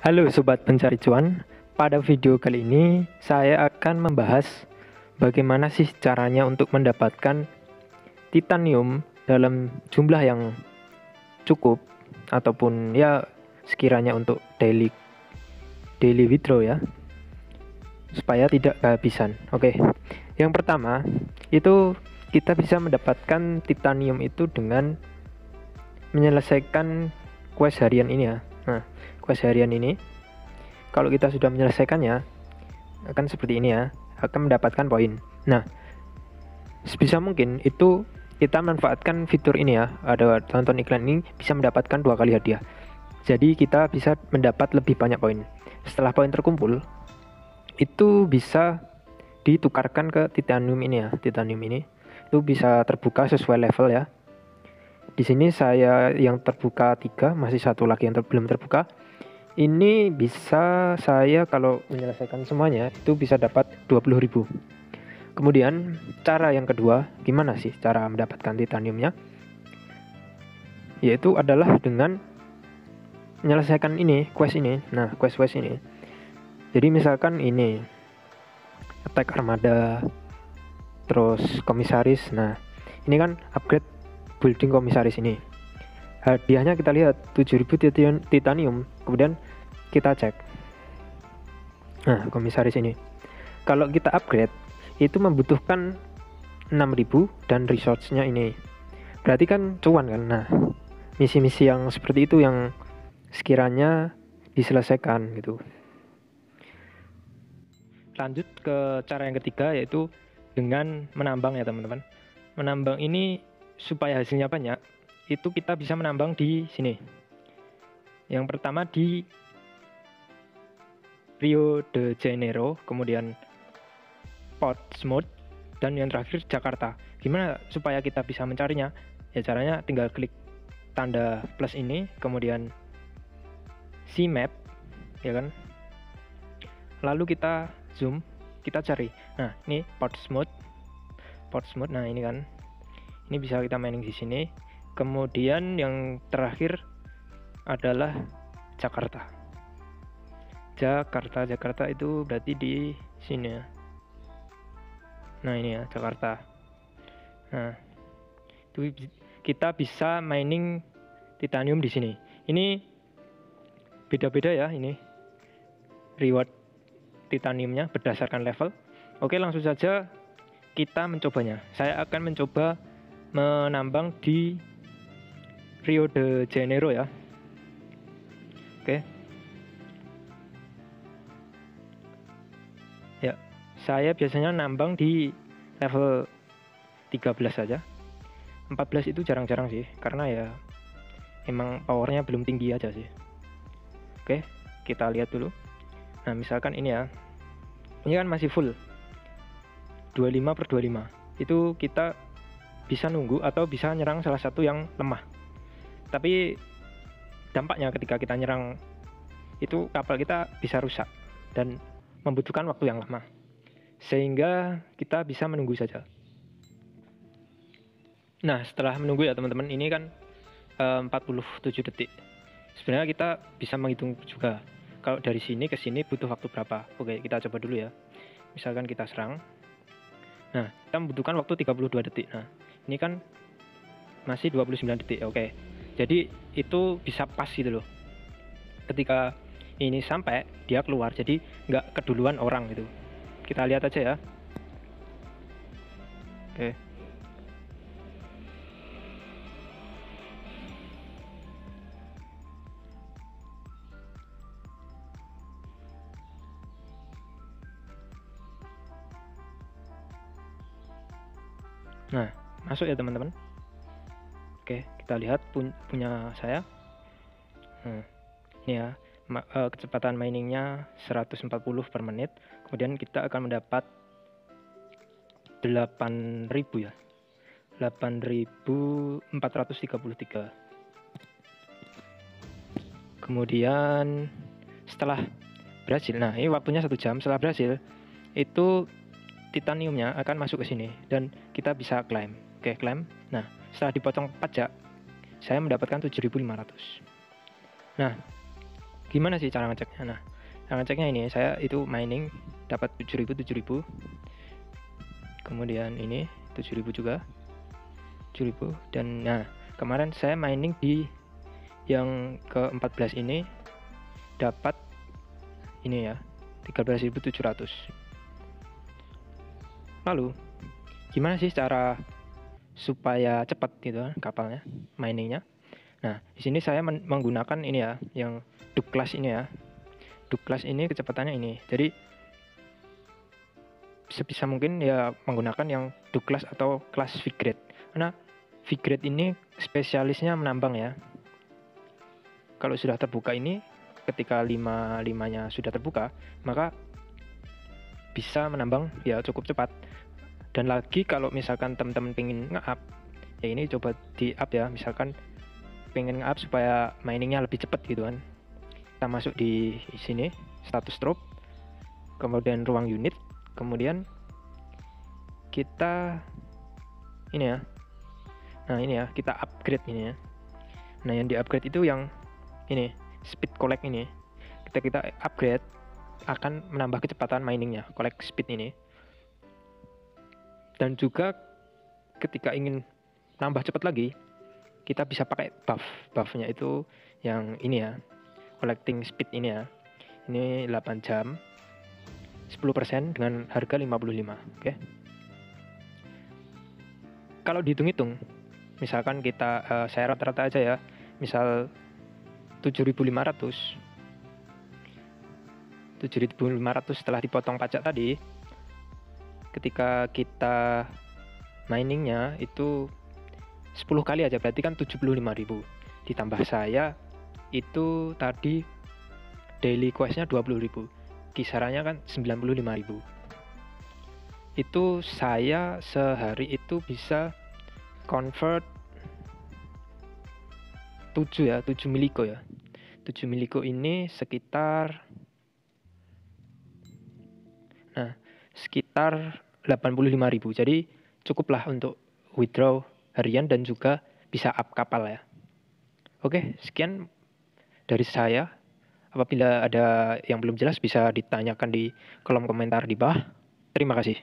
Halo Sobat Pencari Cuan, pada video kali ini saya akan membahas bagaimana sih caranya untuk mendapatkan titanium dalam jumlah yang cukup ataupun ya sekiranya untuk daily withdraw ya, supaya tidak kehabisan. Oke, yang pertama itu kita bisa mendapatkan titanium itu dengan menyelesaikan quest harian ini ya. Nah, quest harian ini kalau kita sudah menyelesaikannya akan seperti ini ya, akan mendapatkan poin. Nah, sebisa mungkin itu kita manfaatkan fitur ini ya, ada tonton iklan ini bisa mendapatkan 2 kali hadiah. Jadi kita bisa mendapat lebih banyak poin. Setelah poin terkumpul, itu bisa ditukarkan ke titanium ini ya. Titanium ini itu bisa terbuka sesuai level ya. Di sini saya yang terbuka 3, masih satu lagi yang belum terbuka. Ini bisa saya kalau menyelesaikan semuanya itu bisa dapat 20.000. Kemudian cara yang kedua, gimana sih cara mendapatkan titaniumnya? Yaitu adalah dengan menyelesaikan ini, quest ini. Nah, quest ini. Jadi misalkan ini attack armada, terus komisaris. Nah, ini kan upgrade building komisaris ini. Hadiahnya kita lihat 7.000 titanium. Kemudian kita cek. Nah, komisaris ini. Kalau kita upgrade itu membutuhkan 6.000 dan resource-nya ini. Berarti kan cuan kan. Nah, misi-misi yang seperti itu yang sekiranya diselesaikan gitu. Lanjut ke cara yang ketiga, yaitu dengan menambang ya teman-teman. Menambang ini supaya hasilnya banyak, itu kita bisa menambang di sini. Yang pertama di Rio de Janeiro, kemudian Portsmouth, dan yang terakhir Jakarta. Gimana supaya kita bisa mencarinya? Ya caranya tinggal klik tanda plus ini, kemudian see map, ya kan? Lalu kita zoom, kita cari. Nah, ini Portsmouth. Nah, ini kan. Ini bisa kita mining di sini. Kemudian yang terakhir adalah Jakarta. Jakarta itu berarti di sini ya. Nah, ini ya Jakarta. Nah, itu kita bisa mining titanium di sini. Ini beda-beda ya ini reward titaniumnya berdasarkan level. Oke, langsung saja kita mencobanya. Saya akan mencoba menambang di Rio de Janeiro ya. Oke. Ya, saya biasanya nambang di level 13 saja. 14 itu jarang-jarang sih, karena ya emang powernya belum tinggi aja sih. Oke, kita lihat dulu. Nah, misalkan ini ya. Ini kan masih full 25/25. Itu kita bisa nunggu atau bisa nyerang salah satu yang lemah. Tapi dampaknya ketika kita nyerang itu kapal kita bisa rusak dan membutuhkan waktu yang lama. Sehingga kita bisa menunggu saja. Nah, setelah menunggu ya teman-teman, ini kan 47 detik. Sebenarnya kita bisa menghitung juga. Kalau dari sini ke sini butuh waktu berapa? Oke, kita coba dulu ya. Misalkan kita serang. Nah, kita membutuhkan waktu 32 detik. Nah, ini kan masih 29 detik. Oke. Jadi itu bisa pas gitu loh. Ketika ini sampai, dia keluar. Jadi nggak keduluan orang gitu. Kita lihat aja ya. Oke. Nah, masuk ya teman-teman. Oke, kita lihat punya saya. Ini ya, kecepatan miningnya 140 per menit. Kemudian kita akan mendapat 8.000 ya. 8.433. Kemudian setelah berhasil, nah ini waktunya 1 jam. Setelah berhasil, itu titaniumnya akan masuk ke sini dan kita bisa klaim. Oke, klaim. Nah, setelah dipotong pajak, saya mendapatkan 7.500. Nah, Gimana sih cara ngeceknya? Nah, cara ngeceknya ini saya itu mining dapat 7.000, kemudian ini 7.000 juga, 7.000, dan nah kemarin saya mining di yang ke-14 ini dapat ini ya 13.700. Lalu gimana sih cara supaya cepat gitu kan kapalnya miningnya? Nah, di sini saya menggunakan ini ya, yang Douglas ini ya. Douglas ini kecepatannya ini. Jadi sebisa mungkin ya menggunakan yang Douglas atau kelas V-grade. Karena V-grade ini spesialisnya menambang ya. Kalau sudah terbuka ini, ketika limanya sudah terbuka, maka bisa menambang ya cukup cepat. Dan lagi kalau misalkan teman-teman pengen nge-up, ya ini coba di-up ya. Misalkan pengen nge-up supaya miningnya lebih cepat gitu kan. Kita masuk di sini, status drop, kemudian ruang unit, kemudian kita ini ya. Nah, ini ya, kita upgrade ini ya. Nah, yang di-upgrade itu yang ini, speed collect ini. Kita upgrade akan menambah kecepatan miningnya, collect speed ini. Dan juga ketika ingin nambah cepat lagi, kita bisa pakai buffnya itu yang ini ya, collecting speed ini ya. Ini 8 jam 10% dengan harga 55. Oke. Kalau dihitung-hitung, misalkan kita saya rata-rata aja ya, misal 7.500 setelah dipotong pajak tadi, ketika kita miningnya itu 10 kali aja berarti kan 75.000, ditambah saya itu tadi daily questnya 20.000, kisarannya kan 95.000. Itu saya sehari itu bisa convert 7 miliko ya. 7 miliko ini sekitar sekitar 85.000. Jadi cukuplah untuk withdraw harian dan juga bisa up kapal ya. Oke, sekian dari saya. Apabila ada yang belum jelas bisa ditanyakan di kolom komentar di bawah. Terima kasih.